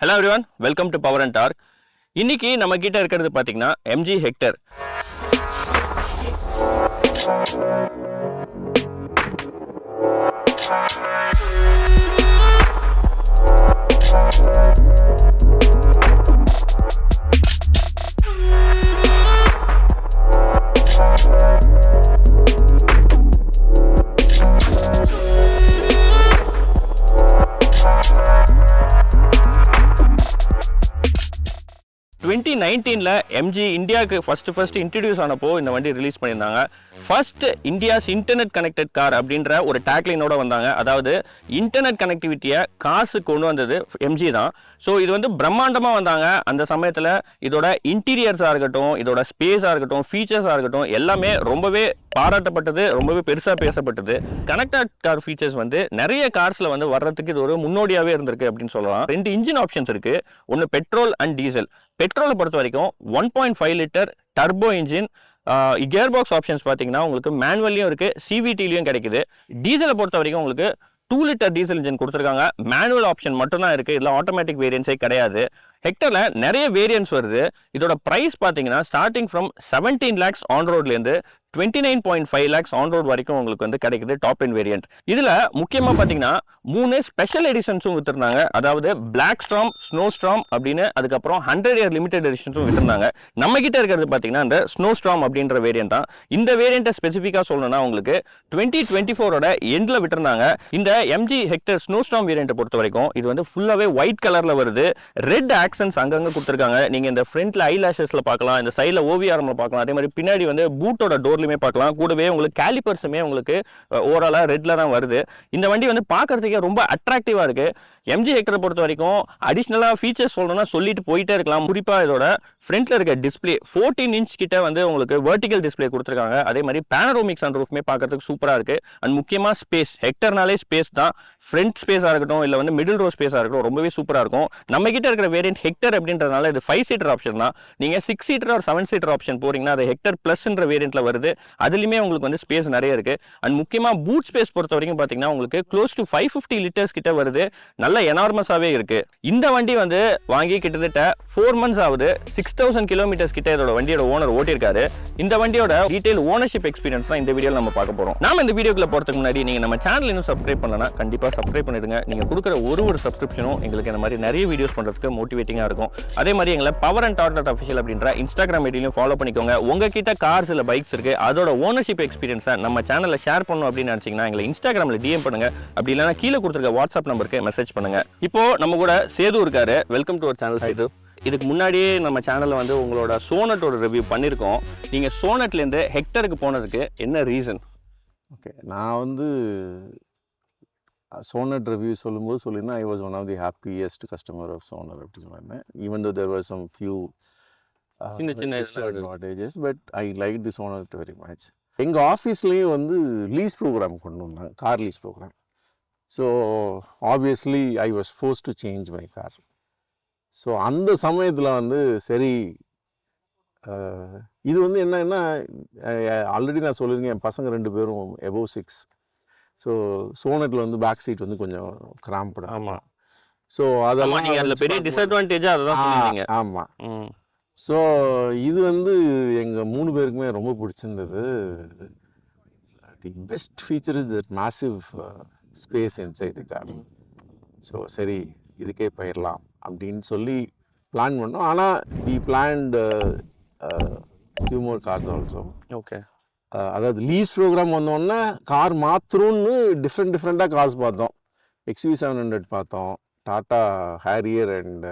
Hello everyone, welcome to Power and Torque. இன்னைக்கு நம்ம கிட்ட இருக்கிறது பாத்தீங்கன்னா MG Hector. MG இந்தியாவுக்கு ஃபர்ஸ்ட் இன்ட்ரடியூஸ் ஆனப்போ இந்த வண்டி ரிலீஸ் பண்ணியிருந்தாங்க. First India's internet connected car அப்படின்ற ஒரு டேக்லைனோட வந்தாங்க. அதாவது இன்டர்நெட் கனெக்டிவிட்டியை காசு கொண்டு வந்தது MG தான். ஸோ இது வந்து பிரம்மாண்டமாக வந்தாங்க. அந்த சமயத்தில் இதோட இன்டீரியர்ஸாக இருக்கட்டும், இதோட ஸ்பேஸாக இருக்கட்டும், ஃபீச்சர்ஸாக இருக்கட்டும் எல்லாமே ரொம்பவே பாராட்டப்பட்டது, ரொம்பவே பெருசாக பேசப்பட்டது. கனெக்டட் கார் ஃபீச்சர்ஸ் வந்து நிறைய கார்ஸில் வந்து வர்றதுக்கு இது ஒரு முன்னோடியாகவே இருந்திருக்கு அப்படின்னு சொல்லலாம். 2 இன்ஜின் ஆப்ஷன்ஸ் இருக்கு. ஒன்று பெட்ரோல் அண்ட் டீசல். பெட்ரோலை பொறுத்த வரைக்கும் 1.5 litre turbo engine, gear box options பார்த்தீங்கன்னா உங்களுக்கு மேனுவல்லையும் இருக்குது, CVTலையும் கிடைக்குது. டீசலை பொறுத்த வரைக்கும் உங்களுக்கு 2 லிட்டர் டீசல் இன்ஜின் கொடுத்துருக்காங்க. மேனுவல் ஆப்ஷன் மட்டும் தான் இருக்குது, இதில் ஆட்டோமேட்டிக் வேரியன்ஸே கிடையாது. ஹெக்டரில் நிறைய வேரியன்ஸ் வருது. இதோட ப்ரைஸ் பார்த்தீங்கன்னா ஸ்டார்டிங் ஃப்ரம் 17 lakhs ஆன் ரோட்லேருந்து 29.5 lakhs ஆன் ரோட் வரைக்கும் உங்களுக்கு வந்து கிடைக்குது டாப் இன் வேரியன்ட். இதில் முக்கியமாக பார்த்தீங்கன்னா 3 ஸ்பெஷல் எடிஷன்ஸும் வித்துருந்தாங்க. அதாவது பிளாக் ஸ்ட்ராம், ஸ்னோ ஸ்ட்ராம் அப்படின்னு, அதுக்கப்புறம் 100 year லிமிடெட் எடிஷன்ஸும் வித்துருந்தாங்க. நம்ம கிட்ட இருக்கிறது பார்த்தீங்கன்னா இந்த ஸ்னோ ஸ்ட்ராம் அப்படின்ற வேரியன்ட் தான். இந்த வேரியண்ட்டை ஸ்பெசிஃபிக்காக சொல்லணும்னா உங்களுக்கு 2024ஓட எண்டில் விட்டுருந்தாங்க. இந்த MG ஹெக்டர் ஸ்னோ ஸ்ட்ராம் வேரியண்ட்டை பொறுத்த வரைக்கும் இது வந்து ஃபுல்லாகவே ஒயிட் கலரில் வருது. ரெட் ஆக்சன்ஸ் அங்கங்கே கொடுத்துருக்காங்க. நீங்கள் இந்த ஃப்ரண்ட்ல ஐலாஷஸில் பார்க்கலாம், இந்த சைடில் OVRம்ல பார்க்கலாம், அதே மாதிரி பின்னாடி வந்து பூட்டோட டோர்லையுமே பார்க்கலாம். கூடவே உங்களுக்கு கேலிபர்ஸுமே உங்களுக்கு ஓவராலாக ரெட்ல தான் வருது. இந்த வண்டி வந்து பார்க்கறதுக்கே ரொம்ப அட்ராக்டிவாக இருக்கு. MG ஹெக்டரை பொறுத்த வரைக்கும் அடிஷ்னலாக ஃபீச்சர்ஸ் சொல்லணும்னா சொல்லிட்டு போயிட்டே இருக்கலாம். குறிப்பாக இதோட ஃப்ரண்ட்ல இருக்க டிஸ்பிளே 14 inch கிட்ட வந்து உங்களுக்கு வெர்டிகல் டிஸ்பிளே கொடுத்துருக்காங்க. அதே மாதிரி பேனரோமிக் சன்ரூஃப்மே பார்க்கறதுக்கு சூப்பராக இருக்கு. அண்ட் முக்கியமாக ஸ்பேஸ், ஹெக்டர்னாலே ஸ்பேஸ் தான். ஃப்ரண்ட் ஸ்பேஸாக இருக்கட்டும், இல்லை வந்து மிடில் ரோ ஸ்பேஸாக இருக்கட்டும், ரொம்பவே சூப்பராக இருக்கும். நம்ம கிட்ட இருக்கிற வேரியன்ட் ஹெக்டர் அப்படின்றதுனால இது 5 seater ஆப்ஷன் தான். நீங்கள் 6 seater or 7 seater ஆப்ஷன் போறீங்கன்னா அது ஹெக்டர் பிளஸ்ன்ற வேரியன்ட்ல வருது. அதுலயுமே உங்களுக்கு வந்து ஸ்பேஸ் நிறைய இருக்கு. அண்ட் முக்கியமா பூட் ஸ்பேஸ் பொறுத்த வரைக்கும் பாத்தீங்கன்னா உங்களுக்கு க்ளோஸ் டு 550 liters கிட்ட வருது. நல்ல எனார்மஸாவே இருக்கு. இந்த வண்டி வந்து வாங்கி கிட்டத்தட்ட 4 months ஆகுது. 6000 kilometers கிட்ட இதோட வண்டியோட ஓனர் ஓட்டியிருக்காரு. இந்த வண்டியோட டீடைல் ஓனர்ஷிப் எக்ஸ்பீரியன்ஸ் தான் இந்த வீடியோல நம்ம பார்க்க போறோம். நாம இந்த வீடியோக்குள்ள போறதுக்கு முன்னாடி நீங்க நம்ம சேனல் இன்னும் சப்ஸ்கிரைப் பண்ணலனா கண்டிப்பா சப்ஸ்கிரைப் பண்ணிடுங்க. நீங்க கொடுக்குற ஒரு சப்ஸ்கிரிப்ஷனும் எங்களுக்கு இந்த மாதிரி நிறைய வீடியோஸ் பண்றதுக்கு மோட்டிவேட்டிங்கா இருக்கும். அதே மாதிரி எங்களை பவர் அண்ட் டார்க் அஃபிஷியல் அப்படின்ற இன்ஸ்டாகிராம் ஐடியிலும் ஃபாலோ பண்ணிக்கோங்க. உங்ககிட்ட கார்ஸ் இல்ல பைக்ஸ் இருக்கு, அதோட ஓனர்ஷிப் எக்ஸ்பீரியன்ஸை நம்ம சேனல்ல ஷேர் பண்ணணும் அப்படின்னு நினைச்சீங்கன்னா எங்களை இன்ஸ்டாகிராம்ல DM பண்ணுங்க. அப்படி இல்லைன்னா கீழே கொடுத்துருக்க வாட்ஸ்அப் நம்பருக்கு மெசேஜ் பண்ணுங்க. இப்போ நம்ம கூட சேது இருக்காரு. Welcome to our channel Sethu. இதுக்கு முன்னாடியே நம்ம சேனல்ல வந்து உங்களோட சோனட்டோட ரிவ்யூ பண்ணியிருக்கோம். நீங்க சோனட்லேருந்து ஹெக்டருக்கு போனதுக்கு என்ன ரீசன்? ஓகே, நான் வந்து சோனட் ரிவ்யூ சொல்லும்போது சொல்லியிருந்தேன், I was one of the happiest customer of Sonet அப்படி சொல்லியிருந்தேன். Even though there was some few சின்ன advantages, but I like the Sonet very much. எங்கள் ஆஃபீஸ்லேயும் வந்து லீஸ் ப்ரோக்ராம் கொண்டு வந்தாங்க, car lease program. So obviously I was force to change my car. So அந்த சமயத்தில் வந்து சரி, இது வந்து என்னன்னா ஆல்ரெடி நான் சொல்லியிருக்கேன், என் பசங்க 2 பேரும் above 6. ஸோ சோனட்டில் வந்து பேக் சீட் வந்து கொஞ்சம் கிராம்படா. ஆமாம். ஸோ அதெல்லாம் நீங்கள் அதில் பெரிய டிஸ்அட்வான்டேஜாக அதுதான் சொல்லுவீங்க. ஆமாம். ஸோ இது வந்து எங்கள் 3 பேருக்குமே ரொம்ப பிடிச்சிருந்தது. The best feature is that massive space inside the car. So சரி, இதுக்கே போயிடலாம் அப்படின்னு சொல்லி பிளான் பண்ணோம். ஆனால் we planned few more cars also. Okay, அதாவது லீஸ் ப்ரோக்ராம் வந்தோடனே கார் மாத்திரம்னு டிஃப்ரெண்ட்டாக கார்ஸ் பார்த்தோம். XUV700 பார்த்தோம், டாடா ஹேரியர் அண்ட்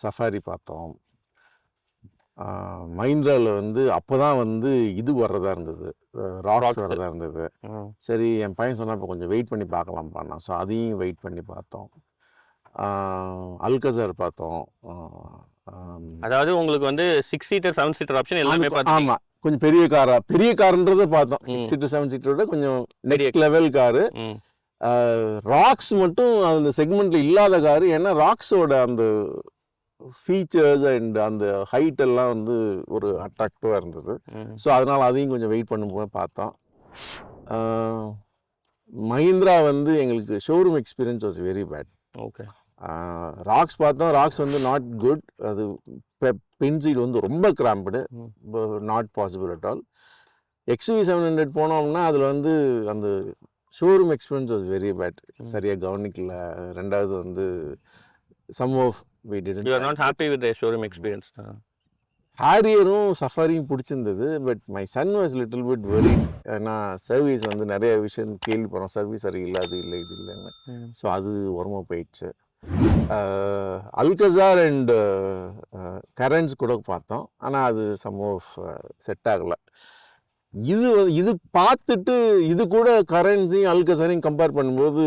சஃபாரி பார்த்தோம். மஹிந்திராவில் வந்து அப்போ தான் வந்து இது வர்றதா இருந்தது, ராக்ஸ் வர்றதா இருந்தது. சரி, என் பையன் சொன்னால் இப்போ கொஞ்சம் வெயிட் பண்ணி பார்க்கலாம் பண்ணா. ஸோ அதையும் வெயிட் பண்ணி பார்த்தோம். அல்கசர் பார்த்தோம். அதாவது உங்களுக்கு வந்து 6 seater 7 seater ஆப்ஷன் எல்லாமே பார்த்தீங்க. ஆமாம், கொஞ்சம் பெரிய கார்ன்றதை பார்த்தோம். 6 seater 7 seater கொஞ்சம் நெக்ஸ்ட் லெவல் காரு. ராக்ஸ் மட்டும் அந்த செக்மெண்ட்ல இல்லாத காரு. ஏன்னா ராக்ஸோட அந்த ஃபீச்சர்ஸ் அண்ட் அந்த ஹைட் எல்லாம் வந்து ஒரு அட்ராக்டிவாக இருந்தது. ஸோ அதனால் அதையும் கொஞ்சம் வெயிட் பண்ணும்போது பார்த்தோம். மஹிந்திரா வந்து எங்களுக்கு showroom experience was very bad. Okay, Roxx பார்த்தோம், ராக்ஸ் வந்து நாட் குட். அது பின் சீட் வந்து ரொம்ப cramped, not possible at all. XUV 700 போனோம்னா அதில் வந்து அந்த showroom experience was very bad. சரியாக கவனிக்கல. ரெண்டாவது வந்து some of we didn't. You are not happy with the showroom experience. ஹாரியரும் சஃபாரியும் பிடிச்சிருந்தது. But my son was little bit very, ஏன்னா சர்வீஸ் வந்து நிறைய விஷயம் கேள்விப்படுறோம், சர்வீஸ் சரியில்லை, அது இல்லை இது இல்லைன்னு. ஸோ அது உரமாக போயிடுச்சு. அல்கசார் அண்ட் கரன்ஸ் கூட பார்த்தோம், ஆனால் அது சம் ஆஃப் செட் ஆகலை. இது பார்த்துட்டு இது கூட கரன்ஸையும் அல்கசாரையும் கம்பேர் பண்ணும்போது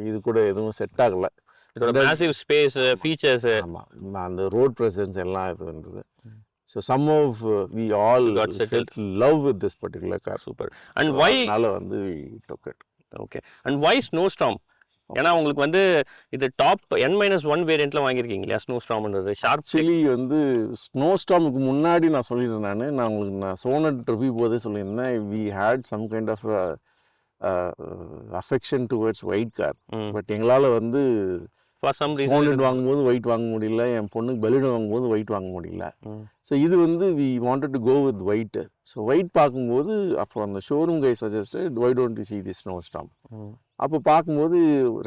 இது கூட எதுவும் செட் ஆகலை. மேசிவ் ஸ்பேஸ், ஃபீச்சர்ஸ், ஆமாம், அந்த ரோட் ப்ரெசன்ஸ் எல்லாம் இது வந்தது. So some of we all felt love with this particular car. Super. And why அதனால வந்து we took it. Okay. And why snow storm? ஏன்னா உங்களுக்கு வந்து இது டாப் N-1 வேரியண்ட்ல வாங்கியிருக்கீங்க இல்லையா ஸ்னோ ஸ்டார்ம்ன்றது? ஆக்சுவலி வந்து ஸ்னோ ஸ்டார்முக்கு முன்னாடி நான் சொல்லியிருந்தேன், நான் சோனட் ரிவ்யூ போதே சொல்லியிருந்தேன், we had some kind of affection towards white car. But எங்களால் வந்து சோனட் வாங்கும்போது ஒயிட் வாங்க முடியல, என் பொண்ணுக்கு பலூன் வாங்கும்போது ஒயிட் வாங்க முடியல. ஸோ இது வந்து we wanted to go with white. So white பார்க்கும்போது அப்போ அந்த showroom guy suggested why don't you see the snow storm. அப்போ பார்க்கும்போது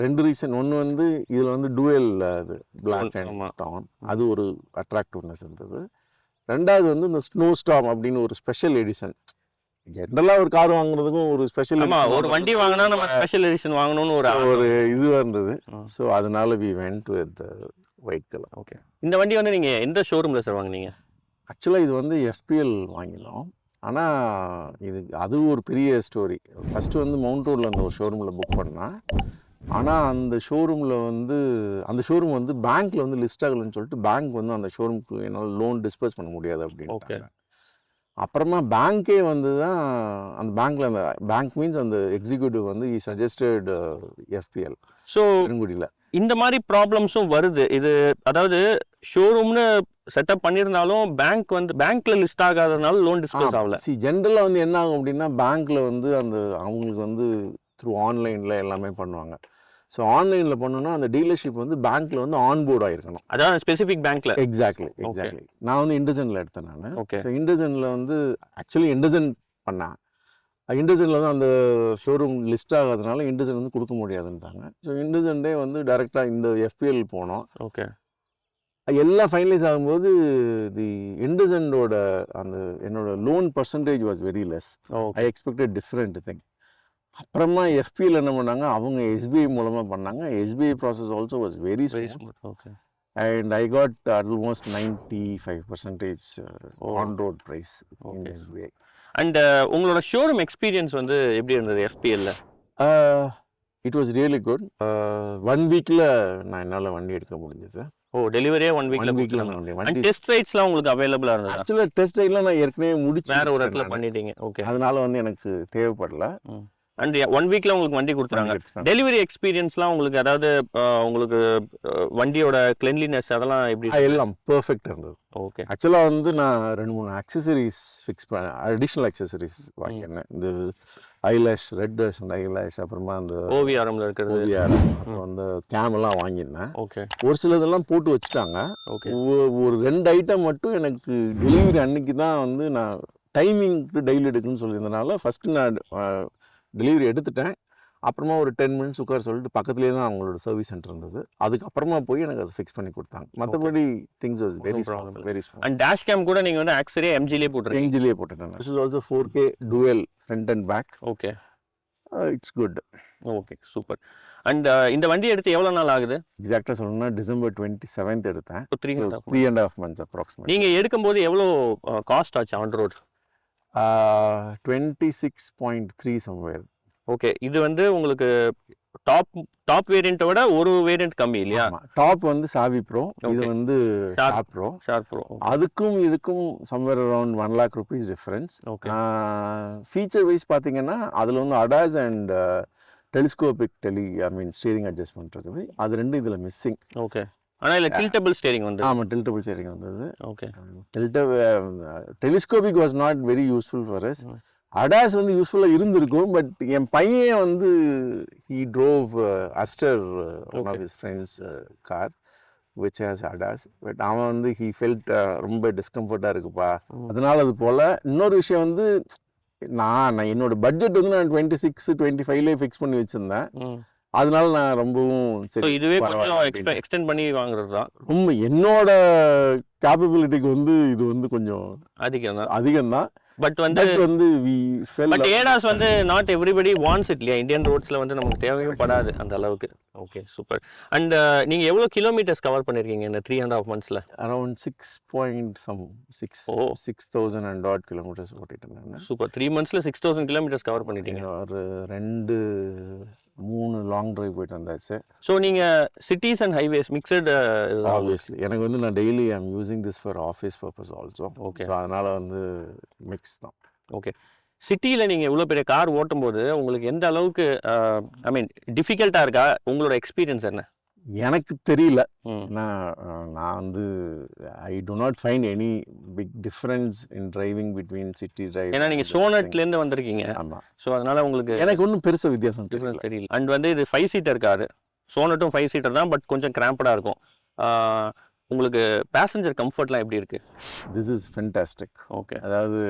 ரெண்டு ரீசன். ஒன்று வந்து இதில் வந்து டூயல் அது பிளாக் அண்ட் டான், அது ஒரு அட்ராக்டிவ்னஸ் இருந்தது. ரெண்டாவது வந்து இந்த ஸ்னோ ஸ்டார்ம் அப்படின்னு ஒரு ஸ்பெஷல் எடிஷன். ஜென்ரலாக ஒரு கார் வாங்குறதுக்கும் ஒரு ஸ்பெஷல், ஒரு வண்டி வாங்கினா நம்ம ஸ்பெஷல் எடிஷன் வாங்கணும்னு ஒரு இதுவாக இருந்தது. ஸோ அதனால we went with white colour. Okay. இந்த வண்டி வந்து நீங்கள் எந்த ஷோரூமில் சார் வாங்கினீங்க? ஆக்சுவலாக இது வந்து FPL வாங்கினோம். ஆனால் அது ஒரு பெரிய ஸ்டோரி. ஃபஸ்ட்டு வந்து மவுண்ட் ரோடில் அந்த ஒரு ஷோரூமில் புக் பண்ணேன். ஆனால் அந்த ஷோரூமில் வந்து அந்த ஷோரூம் வந்து பேங்க்கில் வந்து லிஸ்ட் ஆகலைன்னு சொல்லிட்டு பேங்க் வந்து அந்த ஷோரூமுக்கு என்னால் லோன் டிஸ்பர்ஸ் பண்ண முடியாது அப்படின்னு. அப்புறமா பேங்க்கே வந்து தான் அந்த பேங்க்கில், அந்த பேங்க் மீன்ஸ் அந்த எக்ஸிக்யூட்டிவ் வந்து சஜஸ்டட் FPL. ஸோ பெருங்குடியில் இந்த மாதிரி ப்ராப்ளம்ஸும் வருது. இது அதாவது ஷோரூம்னு செட்டப் பண்ணியிருந்தாலும் பேங்க்ல லிஸ்ட் ஆகாதனால லோன் டிஸ்பர்ஸ் ஆகல. ஜென்ரலாக வந்து என்ன ஆகும் அப்படின்னா, பேங்க்கில் வந்து அவங்களுக்கு வந்து த்ரூ ஆன்லைனில் எல்லாமே பண்ணுவாங்க. ஸோ ஆன்லைனில் பண்ணணும்னா அந்த டீலர்ஷிப் வந்து பேங்க்கில் வந்து ஆன்போர்ட் ஆகிருக்கணும். அதாவது ஸ்பெசிஃபிக் பேங்க்கில். எக்ஸாக்ட்லி. நான் வந்து இண்டசனில் எடுத்தேன் நான். ஓகே. ஸோ இண்டசனில் வந்து ஆக்சுவலி இண்டசன் பண்ணேன். இண்டசனில் வந்து அந்த ஷோரூம் லிஸ்ட் ஆகாதனால இண்டசன் வந்து கொடுக்க முடியாதுன்ட்டாங்க. ஸோ இண்டசன்டே வந்து டைரெக்டாக இந்த FPL போனோம். ஓகே. எல்லாம் ஃபைனலைஸ் ஆகும்போது தி இண்டசனோட அந்த என்னோட loan percentage was very less. I expected different thing. அப்புறமா FPL என்ன பண்ணாங்க, அவங்க SBI மூலமாக பண்ணாங்க. SBI process also was very smooth. Okay. And I got almost 95% on road price in SBI. And உங்களோட ஷோரூம் எக்ஸ்பீரியன்ஸ் வந்து எப்படி இருந்தது FPL-ல? It was really good. 1 வீக்கில் நான் என்னால் வண்டி எடுக்க முடிஞ்சது. டெலிவரியே 1 வீக்ல வண்டி டெஸ்ட் ரைட்ஸ்லாம் உங்களுக்கு அவைலபிளா இருந்ததா? ஆக்சுவலாக டெஸ்ட் ரைட்லாம் நான் ஏற்கனவே முடிச்சு வேற ஒரு இடத்துல பண்ணிட்டீங்க. ஓகே. அதனால வந்து எனக்கு தேவைப்படல. அண்ட் 1 வீக்ல உங்களுக்கு வண்டி கொடுத்துறாங்க. டெலிவரி எக்ஸ்பீரியன்ஸ்லாம் உங்களுக்கு, அதாவது உங்களுக்கு வண்டியோட கிளென்லினஸ் அதெல்லாம் எப்படி? எல்லாம் பெர்ஃபெக்ட் இருந்தது. ஓகே. ஆக்சுவலாக வந்து நான் 2-3 அக்சசரிஸ் ஃபிக்ஸ் பண்ண, அடிஷ்னல் அக்சசரிஸ் வாங்கியிருந்தேன். இந்த ஐலாஷ், ரெட் வெர்ஷன் ஐலாஷ், அப்புறமா அந்த OVRMல இருக்கிறது, அப்புறம் அந்த கேமெல்லாம் வாங்கியிருந்தேன். ஓகே. ஒரு சிலதெல்லாம் போட்டு வச்சுட்டாங்க. ஓகே. ஒரு 2 ஐட்டம் மட்டும் எனக்கு டெலிவரி அன்னைக்கு தான் வந்து நான் டைமிங்க்கு டெய்லி எடுக்குன்னு சொல்லியிருந்தனால ஃபஸ்ட்டு நான் டெலிவரி எடுத்துட்டேன். அப்புறமா ஒரு 10 மினிட்ஸ் உட்கார சொல்லிட்டு பக்கத்துலேயே தான் அவங்களோட சர்வீஸ் சென்டர் இருந்தது. அதுக்கப்புறமா போய் எனக்கு அதை ஃபிக்ஸ் பண்ணி கொடுத்தாங்க. மற்றபடி things was very smooth. And dash game கூட நீங்கள் வந்து ஆக்சரியே MG-லே போட்டுருக்கீங்க? MG-லே போட்டுட்டேன். This is also 4K dual front and back. Okay. It's good. Okay, super. And இந்த வண்டி எடுத்து எவ்வளோ நாள் ஆகுது? எக்ஸாக்டாக சொல்லணும்னா December 27th எடுத்தேன். 3.5 months approximately. நீங்கள் எடுக்கும்போது எவ்வளோ காஸ்ட் ஆச்சு ஆன் ரோட்? 26.3 somewhere. ஓகே. இது வந்து உங்களுக்கு டாப் வேரியண்ட்டோட ஒரு வேரியண்ட் கம்மி இல்லையா? டாப் வந்து சாவி ப்ரோ, இது வந்து ஷார்ப் ப்ரோ. அதுக்கும் இதுக்கும் somewhere around 1 lakh rupees difference. Okay. Feature wise பார்த்தீங்கன்னா அதில் வந்து ADAS and telescopic steering adjustment இருக்குது. அது ரெண்டும் இதில் மிஸ்ஸிங். ஓகே. ஆனால் இல்லை டில்டபிள் ஸ்டீரிங் வந்து. ஆமாம், டில்டபிள் ஸ்டீரிங் வந்தது. Okay. Telescopic was not very useful for us. ADAS வந்து யூஸ்ஃபுல்லாக இருந்திருக்கும். பட் என் பையன் வந்து he drove Astor one of his friends car which has ADAS. But அவன் வந்து ஹீ ஃபெல்ட் ரொம்ப டிஸ்கம்ஃபர்ட்டாக இருக்குப்பா, அதனால அது போல். இன்னொரு விஷயம் வந்து நான் என்னோட பட்ஜெட் வந்து நான் 26-25 ஃபிக்ஸ் பண்ணி வச்சுருந்தேன். அதனால நான் ரொம்பவும் சரி, இதுவே கொஞ்சம் எக்ஸ்டெண்ட் பண்ணி வாங்குறது தான் ரொம்ப என்னோட கேப்பபிலிட்டிக்கு வந்து இது வந்து கொஞ்சம் அதிகம் தான். பட் வந்து ADAS வந்து நாட் எவ்ரிபடி வாண்ட்ஸ் இட் இல்லையா? இந்தியன் ரோட்ஸ்ல வந்து நமக்கு தேவையும் படாது அந்த அளவுக்கு. Okay, super. அண்ட் நீங்க எவ்வளவு கிலோமீட்டர்ஸ் கவர் பண்ணிருக்கீங்க இந்த 3.5 monthsல? அரௌண்ட் 6,000 and odd kilometers ஓட்டிட்டு இருந்தேன். சூப்பர். 3 monthsல 6,000 கிலோமீட்டர்ஸ் கவர் பண்ணிட்டீங்க. ஒரு 2-3 லாங் டிரைவ் போயிட்டு வந்தாச்சு. ஸோ நீங்க cities and highways mixed? Obviously எனக்கு வந்து நான் daily I am using this for office purpose also. Okay, அதனால வந்து மிக்ஸ் தான். ஓகே. சிட்டியில் நீங்கள் இவ்வளோ பெரிய கார் ஓட்டும் போது உங்களுக்கு எந்த அளவுக்கு ஐ மீன் டிஃபிகல்ட்டாக இருக்கா? உங்களோட எக்ஸ்பீரியன்ஸ் என்ன? எனக்கு தெரியல. நான் வந்து I do not find any big difference in driving between city drive. ஏன்னா நீங்கள் சோனட்லேருந்து வந்திருக்கீங்க. ஆமாம். ஸோ அதனால் உங்களுக்கு எனக்கு ஒன்றும் பெருசாக வித்தியாசம் தெரியல. அண்ட் வந்து இது 5 seater காரு. சோனட்டும் 5 seater தான், பட் கொஞ்சம் கிராம்படாக இருக்கும். உங்களுக்கு பேசஞ்சர் கம்ஃபர்ட்லாம் எப்படி இருக்குது? This is fantastic. ஓகே. அதாவது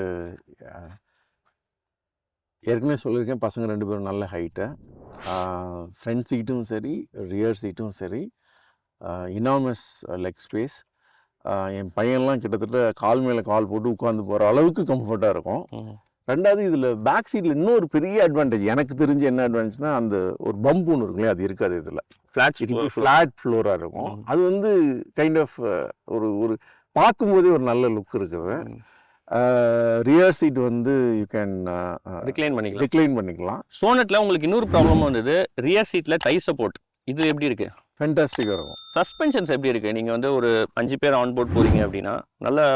ஏற்கனவே சொல்லியிருக்கேன், பசங்க 2 பேரும் நல்ல ஹைட்டு. ஃப்ரண்ட் சீட்டும் சரி, ரியர் சீட்டும் சரி, இனாமஸ் லெக் ஸ்பேஸ். என் பையன்லாம் கிட்டத்தட்ட கால் மேலே கால் போட்டு உட்காந்து போகிற அளவுக்கு கம்ஃபர்ட்டாக இருக்கும். ரெண்டாவது இதில் பேக் சீட்டில் இன்னொரு பெரிய அட்வான்டேஜ் எனக்கு தெரிஞ்சு என்ன அட்வான்டேஜ்னா, அந்த ஒரு பம்ப் ஒன்று இருக்குல்லையே, அது இருக்காது இதில். ஃப்ளாட் ஃப்ளோராக இருக்கும். அது வந்து கைண்ட் ஆஃப் ஒரு பார்க்கும்போதே ஒரு நல்ல லுக் இருக்குது. ரியர் சீட் வந்து யூ கேன் ரிக்ளைன் பண்ணிக்கலாம். சோனட்ல உங்களுக்கு இன்னொரு ப்ராப்ளம் வந்தது, ரியர் சீட்ல டை சப்போர்ட். இது எப்படி இருக்கு? ஃபென்டாஸ்டிக்காக இருக்கும். சஸ்பென்ஷன்ஸ் எப்படி இருக்கு? நீங்க வந்து ஒரு 5 பேர் ஆன் போர்ட் போறீங்க அப்படின்னா நல்லா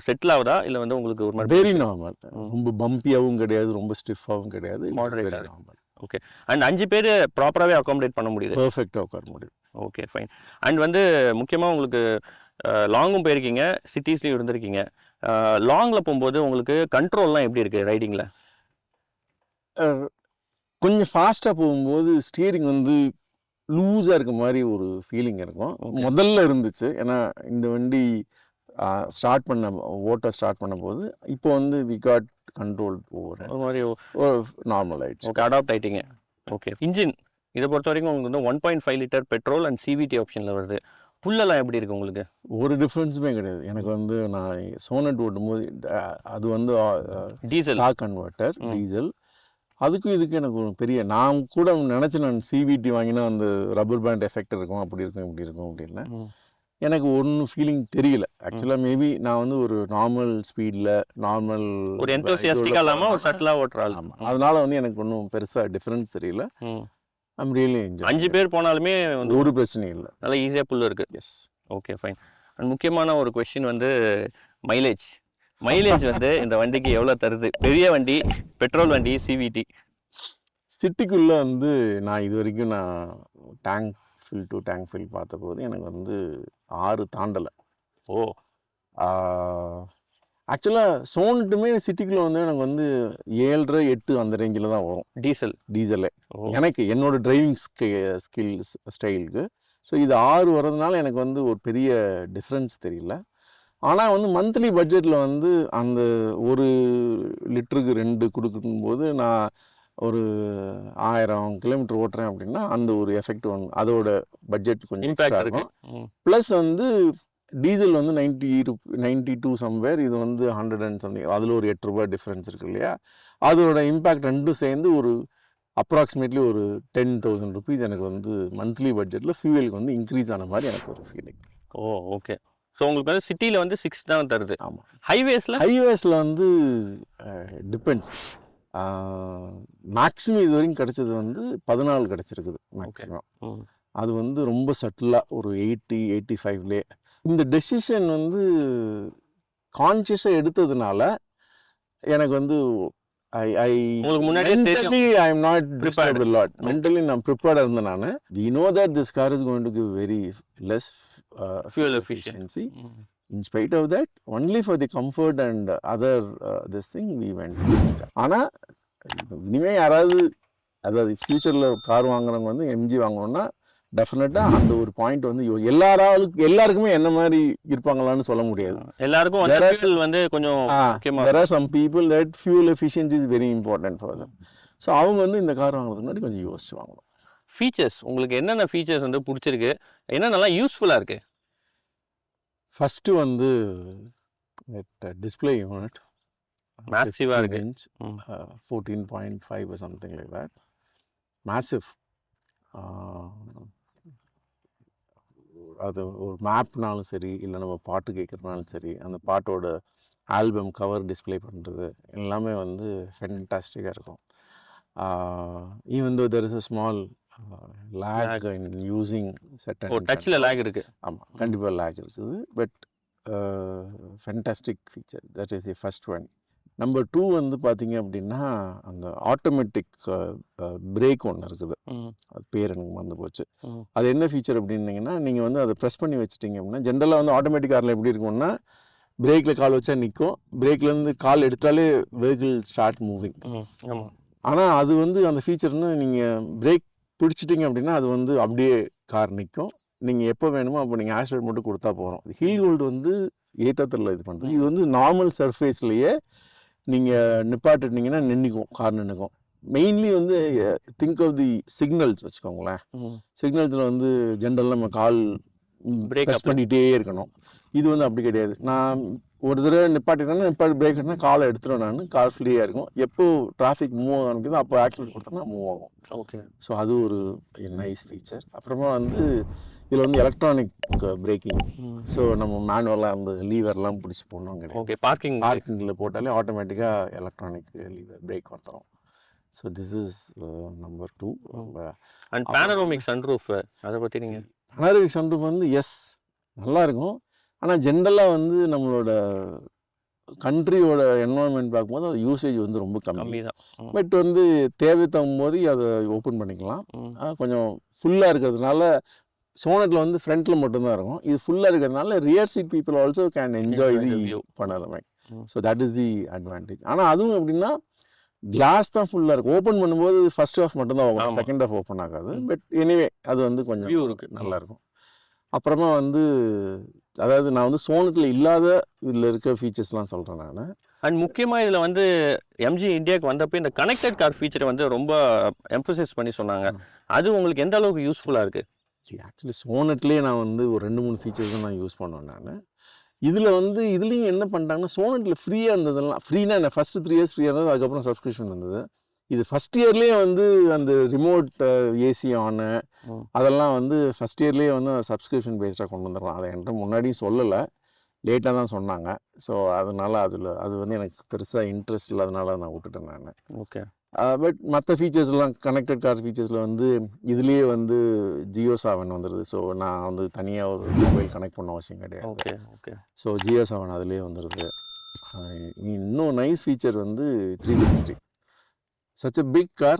செட்டில் ஆகுதா, இல்லை வந்து உங்களுக்கு ஒரு மாதிரி? Very normal. ரொம்ப பம்பியாகவும் கிடையாது, ரொம்ப ஸ்டிஃபாகவும் கிடையாது, மாடரேட்டாக நார்மல். ஓகே. அண்ட் 5 பேர் ப்ராப்பராகவே அகாமடேட் பண்ண முடியுது? பெர்ஃபெக்டாக உட்கார முடியும். Okay, fine. அண்ட் வந்து முக்கியமாக உங்களுக்கு லாங்கும் போயிருக்கீங்க, சிட்டிஸ்லேயும் இருந்திருக்கீங்க. லாங்கில் போகும்போது உங்களுக்கு கண்ட்ரோல்லாம் எப்படி இருக்குது ரைடிங்கில்? கொஞ்சம் ஃபாஸ்ட்டாக போகும்போது ஸ்டியரிங் வந்து லூஸாக இருக்க மாதிரி ஒரு ஃபீலிங் இருக்கும். முதல்ல இருந்துச்சு, ஏன்னா இந்த வண்டி ஸ்டார்ட் பண்ண போது இப்போ வந்து வி காட் கண்ட்ரோல் ஓவர் மாதிரி நார்மல் ஆயிடுச்சு. ஓகே, அடாப்ட் ஆகிட்டீங்க. ஓகே. இன்ஜின் இதை பொறுத்த வரைக்கும் உங்களுக்கு வந்து 1.5 liter பெட்ரோல் அண்ட் சிவிடி ஆப்ஷனில் வருது. புல்லெல்லாம் எப்படி இருக்குது உங்களுக்கு? ஒரு டிஃப்ரென்ஸுமே கிடையாது. எனக்கு வந்து நான் சோனட் ஓட்டும்போது அது வந்து டீசல் கன்வெர்ட்டர் டீசல். அதுக்கும் இதுக்கு எனக்கு ஒரு பெரிய, நான் கூட நினச்சேன் நான் சிவிடி வாங்கினா அந்த ரப்பர் பேண்ட் எஃபெக்ட் இருக்கும், அப்படி இருக்கும் இப்படி இருக்கும் அப்படின்னு. எனக்கு ஒன்றும் ஃபீலிங் தெரியல. ஆக்சுவலாக மேபி நான் வந்து ஒரு நார்மல் ஸ்பீடில் நார்மல் ஒரு என்தூசியாஸ்டிக்காக இல்லாமல் ஒரு சட்டிலாக ஓட்டுறாள். அதனால வந்து எனக்கு ஒன்றும் பெருசாக டிஃப்ரென்ஸ் தெரியல. I'm really enjoy. 5 பேர் போனாலுமே வந்து ஒரு பிரச்சனையும் இல்லை, நல்லா ஈஸியாக புல் இருக்குது. எஸ். Okay, fine. அண்ட் முக்கியமான ஒரு கொஸ்டின் வந்து மைலேஜ் வந்து இந்த வண்டிக்கு எவ்வளோ தருது? பெரிய வண்டி, பெட்ரோல் வண்டி, சிவிடி. சிட்டிக்குள்ளே வந்து நான் இது வரைக்கும் டேங்க் ஃபில் பார்த்த போது எனக்கு வந்து 6 தாண்டலை. ஓ. ஆக்சுவலாக சோனட்டுமே சிட்டிக்குள்ளே வந்து எனக்கு வந்து 7.5-8 அந்த ரேஞ்சில் தான் வரும் டீசலே எனக்கு, என்னோட டிரைவிங் ஸ்டைலுக்கு. ஸோ இது 6 வர்றதுனால எனக்கு வந்து ஒரு பெரிய டிஃப்ரென்ஸ் தெரியல. ஆனால் வந்து மந்த்லி பட்ஜெட்டில் வந்து அந்த 1 லிட்டருக்கு 2 கொடுக்கும்போது நான் ஒரு 1000 கிலோமீட்டர் ஓட்டுறேன் அப்படின்னா அந்த ஒரு எஃபெக்ட் அதோட பட்ஜெட் கொஞ்சம் இம்பாக்ட் இருக்கும். ப்ளஸ் வந்து டீசல் வந்து 92 சம்வேர், இது வந்து 100 and something. அதில் ஒரு 8 ரூபாய் டிஃப்ரென்ஸ் இருக்கு இல்லையா? அதோட இம்பேக்ட் ரெண்டும் சேர்ந்து ஒரு அப்ராக்சிமேட்லி ஒரு 10,000 rupees எனக்கு வந்து மந்த்லி பட்ஜெட்டில் ஃபியூவலுக்கு வந்து இன்க்ரீஸ் ஆன மாதிரி எனக்கு ஒரு ஃபீலிங். ஓ, ஓகே. ஸோ உங்களுக்கு வந்து சிட்டியில் வந்து 6 தான் தருது. ஆமாம். ஹைவேஸில் வந்து டிபெண்ட்ஸ். மேக்ஸிமம் இது வரைக்கும் கிடைச்சது வந்து 14 கிடைச்சிருக்குது மேக்ஸிமம். அது வந்து ரொம்ப சட்டிலாக ஒரு 80-85லே. இந்த டெசிஷன் வந்து கான்ஷியஸாக எடுத்ததுனால எனக்கு வந்து mentally நான் ப்ரிப்பேர்டாக இருந்தேன். நான் we know that this car is going to give very less fuel efficiency In spite of that, only for the comfort and other this thing we went for this car. ஆனால் இனிமேல் யாராவது அதாவது ஃப்யூச்சரில் car வாங்குறவங்க வந்து MG வாங்கணும்னா டெஃபினட்டாக அந்த ஒரு பாயிண்ட் வந்து எல்லாருக்குமே என்ன மாதிரி இருப்பாங்களான்னு சொல்ல முடியாது. எல்லாருக்கும் வந்து கொஞ்சம் there are some people that fuel efficiency is very important for them. So அவங்க வந்து இந்த கார் வாங்குறதுக்கு முன்னாடி கொஞ்சம் யோசிச்சு வாங்கணும். ஃபீச்சர்ஸ் உங்களுக்கு என்னென்ன ஃபீச்சர்ஸ் வந்து பிடிச்சிருக்கு, என்னென்னலாம் யூஸ்ஃபுல்லாக இருக்குது? ஃபஸ்ட்டு வந்து டிஸ்பிளே யூனிட் மேசிவாக இருக்கு, 14.5 or something like that. Massive. அது ஒரு மேப்னாலும் சரி, இல்லை நம்ம பாட்டு கேட்குறதுனாலும் சரி, அந்த பாட்டோட ஆல்பம் கவர் டிஸ்பிளே பண்ணுறது எல்லாமே வந்து ஃபென்டாஸ்டிக்காக இருக்கும். Even though there is a small lag in using certain டச்சில் லேக் இருக்குது. ஆமாம், கண்டிப்பாக லேக் இருக்குது. But fantastic feature, that is the first one. Number 2 வந்து பார்த்தீங்க அப்படின்னா அந்த ஆட்டோமேட்டிக் பிரேக் ஒன்று இருக்குது. அது பேர் எனக்கு மறந்து போச்சு. அது என்ன ஃபீச்சர் அப்படின்னீங்கன்னா, நீங்கள் வந்து அதை ப்ரெஸ் பண்ணி வச்சுட்டிங்க அப்படின்னா, ஜென்ரலாக வந்து ஆட்டோமேட்டிக் காரில் எப்படி இருக்கும்னா பிரேக்கில் கால் வச்சா நிற்கும், பிரேக்லேருந்து கால் எடுத்தாலே வெஹிக்கிள் ஸ்டார்ட் மூவிங். ஆனால் அது வந்து அந்த ஃபீச்சர்னு நீங்கள் பிரேக் பிடிச்சிட்டிங்க அப்படின்னா அது வந்து அப்படியே கார் நிற்கும். நீங்கள் எப்போ வேணுமோ அப்போ நீங்கள் ஆக்சிலேட் மட்டும் கொடுத்தா போகிறோம். ஹில் ஹோல்டு வந்து ஏற்றத்தில் இது பண்ணுறது. இது வந்து நார்மல் சர்ஃபேஸ்லேயே நீங்கள் நிப்பாட்டிட்டிங்கன்னா நின்றுக்கும், கார் நின்றுக்கும். மெயின்லி வந்து திங்க் ஆஃப் தி சிக்னல்ஸ் வச்சுக்கோங்களேன். சிக்னல்ஸில் வந்து ஜென்ரலாக நம்ம கால் ப்ரெஸ் பண்ணிகிட்டே இருக்கணும். இது வந்து அப்படி கிடையாது. நான் ஒரு தடவை நிப்பாட்டிட்டேன்னா பிரேக் எடுத்தா காலை எடுத்துருவேன், நான் கார் ஃப்ரீயாக இருக்கும். எப்போ டிராஃபிக் மூவ் ஆக ஆரம்பிக்குதோ அப்போ ஆக்சிலேட் கொடுத்தோன்னா மூவ் ஆகும். ஓகே, ஸோ அது ஒரு நைஸ் ஃபீச்சர். அப்புறமா வந்து இதில் வந்து எலக்ட்ரானிக் பிரேக்கிங். ஸோ நம்ம மேனுவலாக அந்த லீவர்லாம் பிடிச்சி போடணும் கிடையாது. ஓகே, பார்க்கிங்கில் போட்டாலே ஆட்டோமேட்டிக்காக எலக்ட்ரானிக் லீவர் பிரேக் வந்துடும். So this is number 2. And panoramic sunroof, அதை பற்றி நீங்கள்? பேனரோமிக் சன்ரூஃப் வந்து நல்லாயிருக்கும். ஆனால் ஜென்ரலாக வந்து நம்மளோட கண்ட்ரியோட என்வரான்மெண்ட் பார்க்கும்போது அது யூசேஜ் வந்து ரொம்ப கம்மி தான். பட் வந்து தேவை தகும் போது அதை ஓப்பன் பண்ணிக்கலாம். கொஞ்சம் ஃபுல்லாக இருக்கிறதுனால சோனட்டில் வந்து ஃப்ரண்ட்டில் மட்டும்தான் இருக்கும். இது ஃபுல்லாக இருக்கிறதுனால rear seat people also can enjoy the பண்ணலாமே. So that is the advantage. ஆனால் அதுவும் எப்படின்னா கிளாஸ் தான் ஃபுல்லாக இருக்கும். ஓப்பன் பண்ணும்போது ஃபர்ஸ்ட் ஹாஃப் மட்டும்தான் ஓப்பன், செகண்ட் ஹாஃப் ஓப்பன் ஆகாது. பட் எனிவே அது வந்து கொஞ்சம் வியூ இருக்குது, நல்லாயிருக்கும். அப்புறமா வந்து அதாவது நான் வந்து சோனட்டில் இல்லாத இதில் இருக்க ஃபீச்சர்ஸ்லாம் சொல்கிறேன் நான். அண்ட் முக்கியமாக இதில் வந்து எம்ஜி இந்தியாவுக்கு வந்தப்போ இந்த கனெக்டட் கார் ஃபீச்சரை வந்து ரொம்ப எம்ஃபசைஸ் பண்ணி சொன்னாங்க. அது உங்களுக்கு எந்த அளவுக்கு யூஸ்ஃபுல்லாக இருக்குது? ஆக்சுவலி சோனட்லேயே நான் வந்து ஒரு 2-3 ஃபீச்சர்ஸ் தான் நான் யூஸ் பண்ணுவேன் நான். இதில் வந்து இதுலேயும் என்ன பண்ணிட்டாங்கன்னா, சோனட்டில் ஃப்ரீயாக இருந்ததெல்லாம் ஃப்ரீனா என்ன, ஃபஸ்ட்டு 3 இயர்ஸ் ஃப்ரீயாக இருந்தது, அதுக்கப்புறம் சப்ஸ்கிரிப்ஷன் இருந்தது. இது ஃபஸ்ட் இயர்லேயே வந்து அந்த ரிமோட் ஏசி ஆனு அதெல்லாம் வந்து ஃபஸ்ட் இயர்லேயே வந்து சப்ஸ்கிரிப்ஷன் பேஸ்டாக கொண்டு வந்துடலாம். அதை என்கிட்ட முன்னாடியும் சொல்லலை, லேட்டாக தான் சொன்னாங்க. ஸோ அதனால் அது வந்து எனக்கு பெருசாக இன்ட்ரெஸ்ட் இல்லாதனால நான் விட்டுட்டேன் நான். ஓகே, பட் மற்ற ஃபீச்சர்ஸ்லாம் கனெக்டட் கார் ஃபீச்சர்ஸில் வந்து இதுலேயே வந்து ஜியோ 7 வந்துடுது. ஸோ நான் வந்து தனியாக ஒரு மொபைல் கனெக்ட் பண்ண அவசியம் கிடையாது. Okay okay. ஸோ ஜியோ 7 அதுலேயே வந்துடுது. இன்னும் நைஸ் ஃபீச்சர் வந்து 360. Such a big car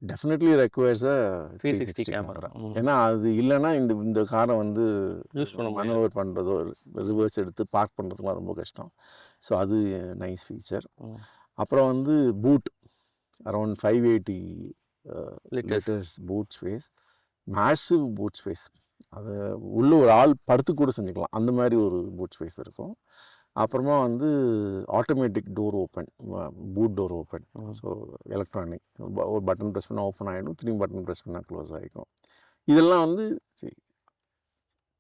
definitely requires a 360 camera. ஏன்னா அது இல்லைன்னா இந்த காரை வந்து யூஸ் பண்ண மேனுவர் பண்ணுறதோ ரிவர்ஸ் எடுத்து பார்க் பண்ணுறதுலாம் ரொம்ப கஷ்டம். ஸோ அது நைஸ் ஃபீச்சர். அப்புறம் வந்து boot around 580 litres boot space, massive boot space. அது உள்ள ஒரு ஆள் படுத்து கூட செஞ்சுக்கலாம், அந்த மாதிரி ஒரு பூட் ஸ்பேஸ் இருக்கும். அப்புறமா வந்து automatic door open, boot door open. So electronic, ஒரு பட்டன் ப்ரெஸ் பண்ணால் ஓப்பன் ஆகிடும், 3 பட்டன் ப்ரெஸ் பண்ணால் க்ளோஸ் ஆகிடும். இதெல்லாம் வந்து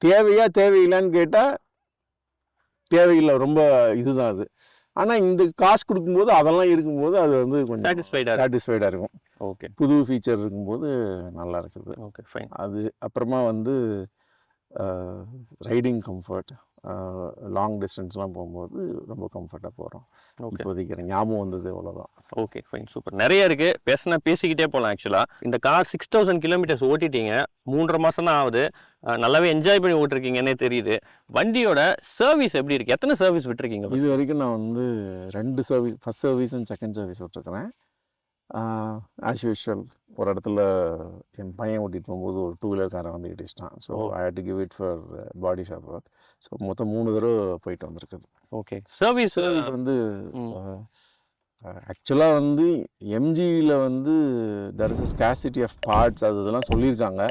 தேவையில்லைன்னு கேட்டால் தேவையில்லை, ரொம்ப இதுதான் அது. ஆனால் இந்த காசு கொடுக்கும்போது அதெல்லாம் இருக்கும்போது அது வந்து கொஞ்சம் சாட்டிஸ்ஃபைடாக இருக்கும். ஓகே, புது ஃபீச்சர் இருக்கும்போது நல்லா இருக்குது. Okay, fine. அது அப்புறமா வந்து ரைடிங் கம்ஃபர்ட், லாங் டிஸ்டன்ஸ்லாம் போகும்போது ரொம்ப கம்ஃபர்ட்டாக போகிறோம். இப்போதைக்கு ஞாபகம் வந்தது அவ்வளோதான். Okay, fine, super. நிறைய இருக்குது, பேசிக்கிட்டே போகலாம். ஆக்சுவலாக இந்த கார் 6000 கிலோமீட்டர்ஸ் ஓட்டிட்டீங்க, 3.5 மாதம் தான் ஆகுது. நல்லாவே என்ஜாய் பண்ணி ஓட்டிருக்கீங்கன்னே தெரியுது. வண்டியோட சர்வீஸ் எப்படி இருக்குது? எத்தனை சர்வீஸ் விட்டுருக்கீங்க? இது வரைக்கும் நான் வந்து 2 service, first service and second service விட்டுருக்கிறேன். ஆஸ் யூஷுவல் ஒரு இடத்துல என் பையன் ஓட்டிகிட்டு போகும்போது ஒரு 2 வீலர்காரன் வந்து இடிச்சிட்டான். So I had to give it for body shop work. So மொத்தம் 3 தடவை போயிட்டு வந்திருக்குது. ஓகே. சர்வீஸ் வந்து ஆக்சுவலாக வந்து எம்ஜியில் வந்து there is a scarcity of parts அது இதெல்லாம் சொல்லியிருக்காங்க.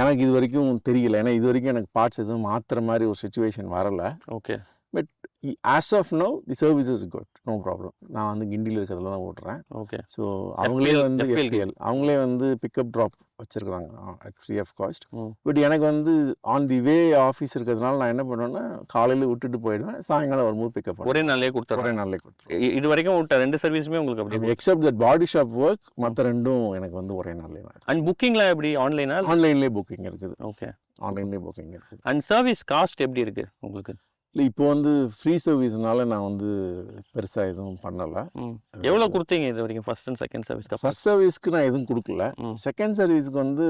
எனக்கு இது வரைக்கும் தெரியல. ஏன்னா இது வரைக்கும் எனக்கு பார்ட்ஸ் எதுவும் மாற்றுற மாதிரி ஒரு சுச்சுவேஷன் வரலை. Okay. But as of now the service is good, no problem. நான் வந்து கிண்டியில் இருக்கிறதுல தான் ஓட்டுறேன். ஓகே. ஸோ அவங்களே வந்து FPL அவங்களே வந்து பிக்கப் ட்ராப் வச்சுருக்குறாங்க at free of cost. But எனக்கு வந்து ஆன் தி வே ஆஃபீஸ் இருக்கிறதுனால நான் என்ன பண்ணுவேன்னா காலையில் விட்டுட்டு போயிடுவேன், சாயங்காலம் வரும்போது பிக்கப் ஒரே நாள்லேயே கொடுத்துறேன். ஒரே நாள்லேயே கொடுத்துருவேன். இது வரைக்கும் விட்ட 2 சர்வீஸுமே உங்களுக்கு அப்படி accept that body shop work மற்ற 2ம் எனக்கு வந்து ஒரே நாள்லேயே. அண்ட் புக்கிங்லாம் எப்படி ஆன்லைனா? ஆன்லைன்லேயே புக்கிங் இருக்குது. ஓகே. ஆன்லைன்லேயே புக்கிங் இருக்குது. அண்ட் சர்வீஸ் காஸ்ட் எப்படி இருக்குது உங்களுக்கு? இல்லை இப்போ வந்து ஃப்ரீ சர்வீஸ்னால நான் வந்து பெருசாக எதுவும் பண்ணலை. எவ்வளோ கொடுத்தீங்க இது வரைக்கும் ஃபர்ஸ்ட் அண்ட் செகண்ட் சர்வீஸ்க்கு? ஃபர்ஸ்ட் சர்வீஸ்க்கு நான் எதுவும் கொடுக்கல. செகண்ட் சர்வீஸ்க்கு வந்து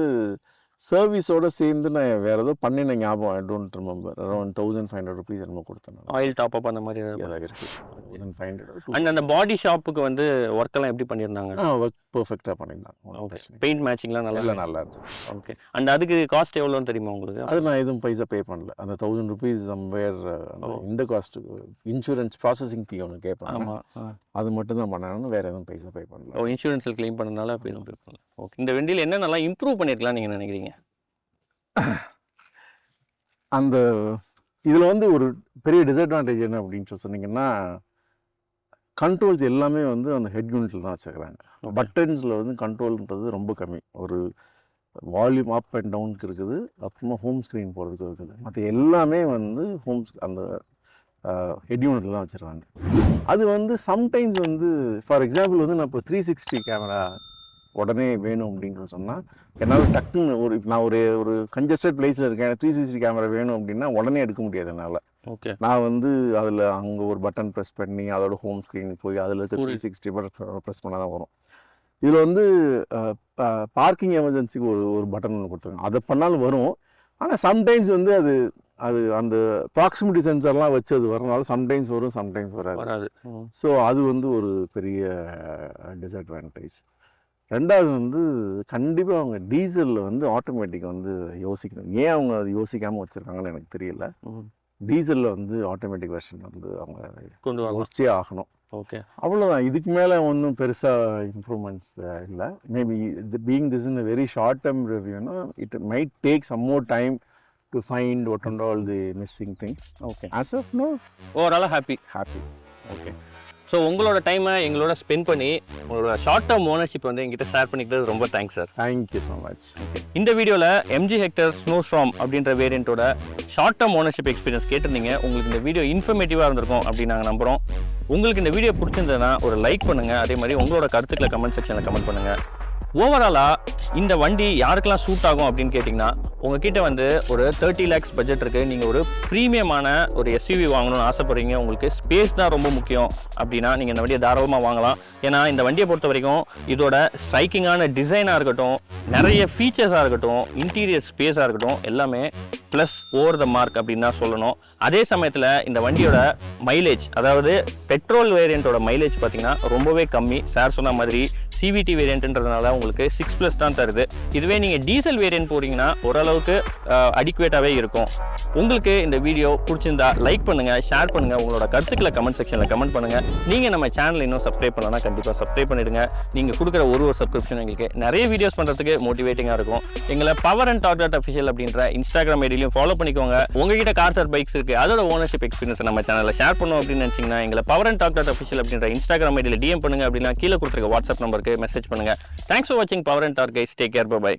சர்வீஸோட சேர்ந்து நான் வேறு ஏதோ பண்ணின ஞாபகம், I don't remember. Around 1500 rupees என்னமோ கொடுத்தேன். ஆயில் டாப் அப் அந்த மாதிரி ஏதாவது இருக்குது. 1500. அண்ட் அந்த பாடி ஷாப்புக்கு வந்து ஒர்க்கெல்லாம் எப்படி பண்ணியிருந்தாங்க? ஒர்க் பர்ஃபெக்டாக பண்ணியிருந்தாங்க. ஓகே. பெயிண்ட் மேட்சிங்லாம் நல்லா இருந்தது. ஓகே. அண்ட் அதுக்கு காஸ்ட் எவ்வளோன்னு தெரியுமா உங்களுக்கு? அது நான் எதுவும் பைசா பே பண்ணல. அந்த 1000 ருபீஸ் சம்வேர் இந்த காஸ்ட்டு இன்சூரன்ஸ் ப்ராசஸிங் ஃபீ ஒன்று கேட்பாங்க. ஆமாம், அது மட்டும் தான் பண்ணணும், வேறு எதுவும் பைசா பே பண்ணல. இன்சூரன்ஸில் கிளைம் பண்ணனால அப்படி எதுவும் பே பண்ணல. ஓகே. இந்த வண்டியில் என்ன நல்லா இம்ப்ரூவ் பண்ணியிருக்கலாம் நீங்கள் நினைக்கிறீங்க? அந்த இதில் வந்து ஒரு பெரிய டிஸ்அட்வான்டேஜ் என்ன அப்படின்னு சொன்னீங்கன்னா, கண்ட்ரோல்ஸ் எல்லாமே வந்து அந்த ஹெட் யூனிட்டில் தான் வச்சுருக்கிறாங்க. பட்டன்ஸில் வந்து கண்ட்ரோல்ன்றது ரொம்ப கம்மி. ஒரு வால்யூம் அப் அண்ட் டவுனுக்கு இருக்குது, அப்புறமா ஹோம் ஸ்க்ரீன் போகிறதுக்கு இருக்குது. மற்ற எல்லாமே வந்து அந்த ஹெட் யூனிட்டில் தான் வச்சுருக்காங்க. அது வந்து சம்டைம்ஸ் வந்து ஃபார் எக்ஸாம்பிள் வந்து நான் இப்போ 360 கேமரா உடனே வேணும் அப்படின்னு சொன்னால் என்னால் டக்குன்னு நான் ஒரு கன்ஜஸ்டட் பிளேஸில் இருக்கேன், 360 கேமரா வேணும் அப்படின்னா உடனே எடுக்க முடியாது என்னால். ஓகே. நான் வந்து அதில் அங்கே ஒரு பட்டன் ப்ரெஸ் பண்ணி அதோட ஹோம் ஸ்க்ரீனுக்கு போய் அதில் இருக்க 360 ப்ரெஸ் பண்ணால் தான் வரும். இதில் வந்து பார்க்கிங் எமர்ஜென்சிக்கு ஒரு பட்டன் ஒன்று கொடுத்துருக்காங்க, அதை பண்ணாலும் வரும். ஆனால் சம்டைம்ஸ் வந்து அது அந்த ப்ராக்சிமிட்டி சென்சர்லாம் வச்சு அது வரனால சம்டைம்ஸ் வரும், சம்டைம்ஸ் வராது. ஸோ அது வந்து ஒரு பெரிய டிஸ்அட்வான்டேஜ். ரெண்டாவது வந்து கண்டிப்பாக அவங்க டீசலில் வந்து ஆட்டோமேட்டிக் வந்து யோசிக்கணும். ஏன் அவங்க அது யோசிக்காமல் வச்சுருக்காங்கன்னு எனக்கு தெரியல. டீசலில் வந்து ஆட்டோமேட்டிக் வெர்ஷன் வந்து அவங்க கொண்டு யோசிச்சே ஆகணும். ஓகே. அவ்வளோதான். இதுக்கு மேலே ஒன்றும் பெருசாக இம்ப்ரூவ்மெண்ட்ஸ் இல்லை. Maybe being this in a very short term ரிவ்யூனா it might take some more time to find what and all the missing things. Okay. As of now ஓவராலாக ஹாப்பி. ஓகே. ஸோ உங்களோட டைமை எங்களோட ஸ்பெண்ட் பண்ணி உங்களோட short term ownership வந்து எங்கிட்ட share பண்ணிக்கிட்டது ரொம்ப thanks sir. Thank you so much. இந்த வீடியோவில் MG ஹெக்டர் ஸ்னோஸ்டார்ம் அப்படின்ற வேரியண்ட்டோட ஷார்ட் டேர்ம் ஓனர்ஷிப் எக்ஸ்பீரியன்ஸ் கேட்டிருந்தீங்க. உங்களுக்கு இந்த வீடியோ இன்ஃபர்மேட்டிவாக இருந்திருக்கும் அப்படின்னு நாங்கள் நம்புகிறோம். உங்களுக்கு இந்த வீடியோ பிடிச்சிருந்ததுன்னா ஒரு லைக் பண்ணுங்கள். அதே மாதிரி உங்களோட கருத்துக்களை கமெண்ட் செக்ஷனில் கமெண்ட் பண்ணுங்கள். ஓவராலாக இந்த வண்டி யாருக்கெல்லாம் சூட் ஆகும் அப்படின்னு கேட்டிங்கன்னா, உங்ககிட்ட வந்து ஒரு 30 lakhs பட்ஜெட் இருக்குது, நீங்கள் ஒரு ப்ரீமியமான ஒரு SUV வாங்கணும்னு ஆசைப்படுறீங்க, உங்களுக்கு ஸ்பேஸ் தான் ரொம்ப முக்கியம் அப்படின்னா நீங்கள் இந்த வண்டியை தாராளமாக வாங்கலாம். ஏன்னா இந்த வண்டியை பொறுத்த வரைக்கும் இதோட ஸ்ட்ரைக்கிங்கான டிசைனாக இருக்கட்டும், நிறைய ஃபீச்சர்ஸாக இருக்கட்டும், இன்டீரியர் ஸ்பேஸாக இருக்கட்டும், எல்லாமே ப்ளஸ் ஓவர் த மார்க் அப்படின்னு தான் சொல்லணும். அதே சமயத்தில் இந்த வண்டியோட மைலேஜ், அதாவது பெட்ரோல் வேரியண்ட்டோட மைலேஜ் பார்த்தீங்கன்னா ரொம்பவே கம்மி. சார் சொன்ன மாதிரி CVT வேரியண்ட்ன்றதுனால உங்களுக்கு 6+ தான் தருது. இதுவே நீங்கள் டீசல் வேரியன்ட் போகிறீங்கன்னா ஓரளவுக்கு அடிக்குவேட்டாகவே இருக்கும். உங்களுக்கு இந்த வீடியோ பிடிச்சிருந்தா லைக் பண்ணுங்கள், ஷேர் பண்ணுங்கள், உங்களோட கருத்துக்களை கமெண்ட் செக்ஷனில் கமெண்ட் பண்ணுங்கள். நீங்கள் நம்ம சேனல் இன்னும் சப்ஸ்கிரைப் பண்ணலன்னா கண்டிப்பாக சப்ஸ்கிரைப் பண்ணிடுங்க. நீங்கள் கொடுக்குற ஒரு சப்ஸ்கிரிப்ஷன் எங்களுக்கு நிறைய வீடியோஸ் பண்ணுறதுக்கு மோட்டிவேட்டிங்காக இருக்கும். எங்களை பவர் அண்ட் டார்க் அஃபிஷியல் அப்படின்ற இன்ஸ்டாகிராம் ஐடியிலையும் ஃபாலோ பண்ணிக்கோங்க. உங்ககிட்ட கார்ஸ் ஆர் பைக்ஸ் இருக்குது, அதோட ஓனர்ஷிப் எக்ஸ்பீரியன்ஸ் நம்ம சேனலில் ஷேர் பண்ணோம் அப்படின்னு நினச்சிங்கன்னா எங்களை பவர் அண்ட் டார்க் அஃபிஷியல் அப்படின்ற இன்ஸ்டாகிராம் ஐடியில் DM பண்ணுங்க. அப்படின்னா கீழே கொடுத்துருக்க வாட்ஸ்அப் நம்பருக்கு மெசேஜ் பண்ணுங்க. தேங்க்ஸ் ஃபார் வாட்சிங் Power and Dark guys. Take care. By.